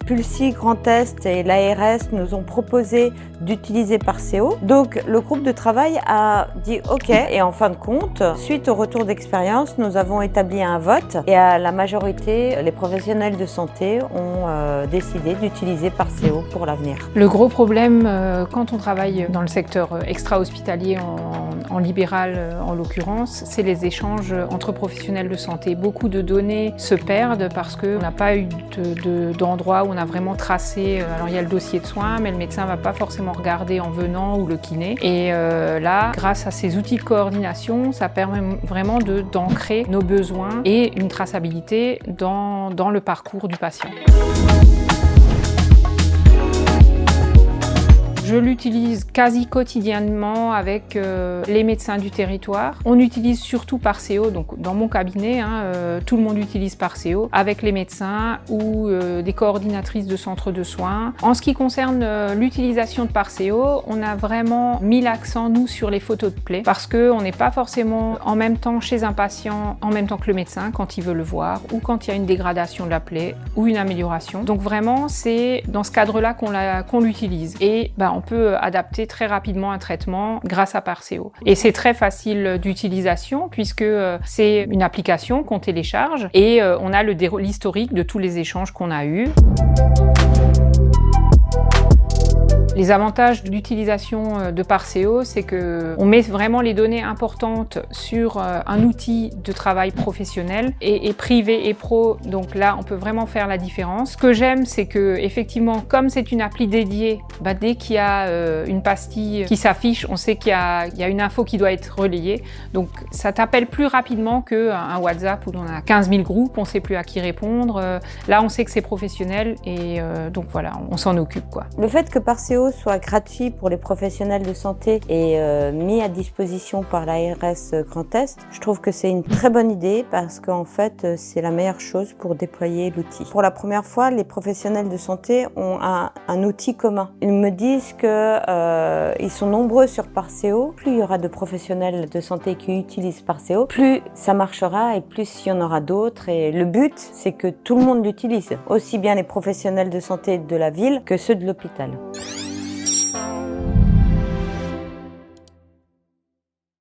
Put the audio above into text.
Pulsi Grand Est et l'ARS nous ont proposé d'utiliser Parceo. Donc le groupe de travail a dit OK et en fin de compte, suite au retour d'expérience, nous avons établi un vote et à la majorité, les professionnels de santé ont décidé d'utiliser Parceo pour l'avenir. Le gros problème quand on travaille dans le secteur extra-hospitalier en libéral en l'occurrence, c'est les échanges entre professionnels de santé. Beaucoup de données se perdent parce qu'on n'a pas eu d'endroit où on a vraiment tracé. Alors il y a le dossier de soins, mais le médecin ne va pas forcément regarder en venant ou le kiné. Et là, grâce à ces outils de coordination, ça permet vraiment d'ancrer nos besoins et une traçabilité dans le parcours du patient. Je l'utilise quasi quotidiennement avec les médecins du territoire. On utilise surtout Parceo, donc dans mon cabinet, tout le monde utilise Parceo avec les médecins ou des coordinatrices de centres de soins. En ce qui concerne l'utilisation de Parceo, on a vraiment mis l'accent, nous, sur les photos de plaie parce qu'on n'est pas forcément en même temps chez un patient, en même temps que le médecin quand il veut le voir ou quand il y a une dégradation de la plaie ou une amélioration. Donc vraiment, c'est dans ce cadre-là qu'on l'utilise. Et on peut adapter très rapidement un traitement grâce à Parceo. Et c'est très facile d'utilisation puisque c'est une application qu'on télécharge et on a l'historique de tous les échanges qu'on a eus. Les avantages de l'utilisation de Parceo, c'est qu'on met vraiment les données importantes sur un outil de travail professionnel et privé et pro. Donc là, on peut vraiment faire la différence. Ce que j'aime, c'est que effectivement, comme c'est une appli dédiée, dès qu'il y a une pastille qui s'affiche, on sait qu'il y a une info qui doit être relayée. Donc ça t'appelle plus rapidement qu'un WhatsApp où on a 15 000 groupes, on ne sait plus à qui répondre. Là, on sait que c'est professionnel et donc voilà, on s'en occupe, quoi. Le fait que Parceo soit gratuit pour les professionnels de santé et mis à disposition par l'ARS Grand Est, je trouve que c'est une très bonne idée parce qu'en fait, c'est la meilleure chose pour déployer l'outil. Pour la première fois, les professionnels de santé ont un outil commun. Ils me disent que ils sont nombreux sur Parceo. Plus il y aura de professionnels de santé qui utilisent Parceo, plus ça marchera et plus il y en aura d'autres. Et le but, c'est que tout le monde l'utilise, aussi bien les professionnels de santé de la ville que ceux de l'hôpital.